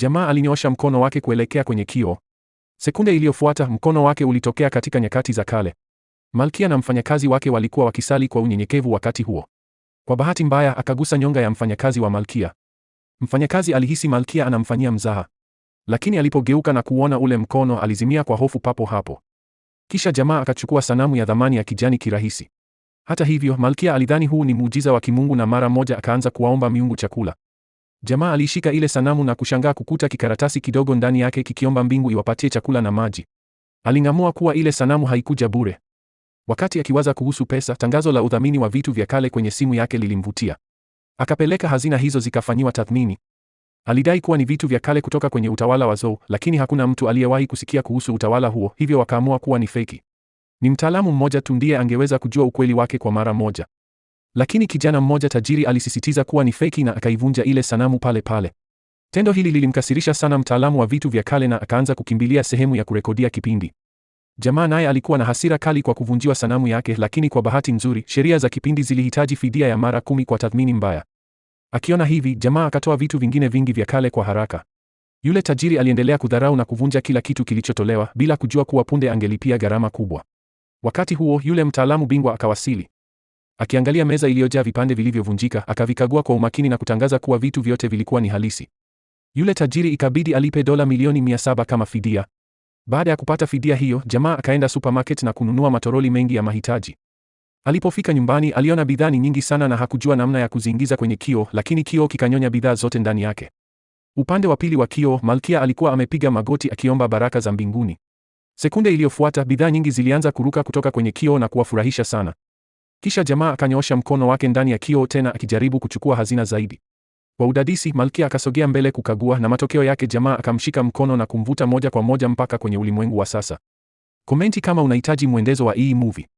Jamaa alinyoosha mkono wake kuelekea kwenye kioo. Sekunde iliyofuata, mkono wake ulitokea katika nyakati za kale. Malkia na mfanyakazi wake walikuwa wakisali kwa unyenyekevu wakati huo. Kwa bahati mbaya, akagusa nyonga ya mfanyakazi wa Malkia. Mfanyakazi alihisi Malkia anamfanyia mzaha, lakini alipogeuka na kuona ule mkono, alizimia kwa hofu papo hapo. Kisha jamaa akachukua sanamu ya thamani ya kijani kirahisi. Hata hivyo, Malkia alidhani huu ni muujiza wa kimungu na mara moja akaanza kuwaomba miungu chakula. Jamaa alishika ile sanamu na kushangaa kukuta kikaratasi kidogo ndani yake kikiomba mbingu iwapatie chakula na maji. Aling'amua kuwa ile sanamu haikuja bure. Wakati akiwaza kuhusu pesa, tangazo la udhamini wa vitu vya kale kwenye simu yake lilimvutia. Akapeleka hazina hizo zikafanyiwa tathmini. Alidai kuwa ni vitu vya kale kutoka kwenye utawala wa Zhou, lakini hakuna mtu aliyewahi kusikia kuhusu utawala huo, hivyo wakaamua kuwa ni feki. Ni mtaalamu mmoja tu ndiye angeweza kujua ukweli wake kwa mara moja. Lakini kijana mmoja tajiri alisisitiza kuwa ni feki na akaivunja ile sanamu pale pale. Tendo hili lilimkasirisha sana mtaalamu wa vitu vya kale na akaanza kukimbilia sehemu ya kurekodia kipindi. Jamaa naye alikuwa na hasira kali kwa kuvunjiwa sanamu yake, lakini kwa bahati nzuri, sheria za kipindi zilihitaji fidia ya mara 10 kwa tathmini mbaya. Akiona hivi, jamaa akatoa vitu vingine vingi vya kale kwa haraka. Yule tajiri aliendelea kudharau na kuvunja kila kitu kilichotolewa bila kujua kuwa punde angelipia gharama kubwa. Wakati huo, yule mtaalamu bingwa akawasili. Akiangalia meza iliyojaa vipande vilivyovunjika, akavikagua kwa umakini na kutangaza kuwa vitu vyote vilikuwa ni halisi. Yule tajiri ikabidi alipe dola milioni 700 kama fidia. Baada ya kupata fidia hiyo, jamaa akaenda supermarket na kununua matoroli mengi ya mahitaji. Alipofika nyumbani, aliona bidhaa ni nyingi sana na hakujua namna ya kuziingiza kwenye kioo, lakini kioo kikanyonya bidhaa zote ndani yake. Upande wa pili wa kioo, Malkia alikuwa amepiga magoti akiomba baraka za mbinguni. Sekunde iliyofuata, bidhaa nyingi zilianza kuruka kutoka kwenye kioo na kuwafurahisha sana. Kisha jamaa akanyoosha mkono wake ndani ya kioo tena akijaribu kuchukua hazina zaidi. Kwa udadisi, Malkia akasogea mbele kukagua na matokeo yake jamaa akamshika mkono na kumvuta moja kwa moja mpaka kwenye ulimwengu wa sasa. Komenti kama unahitaji mwendelezo wa hii movie.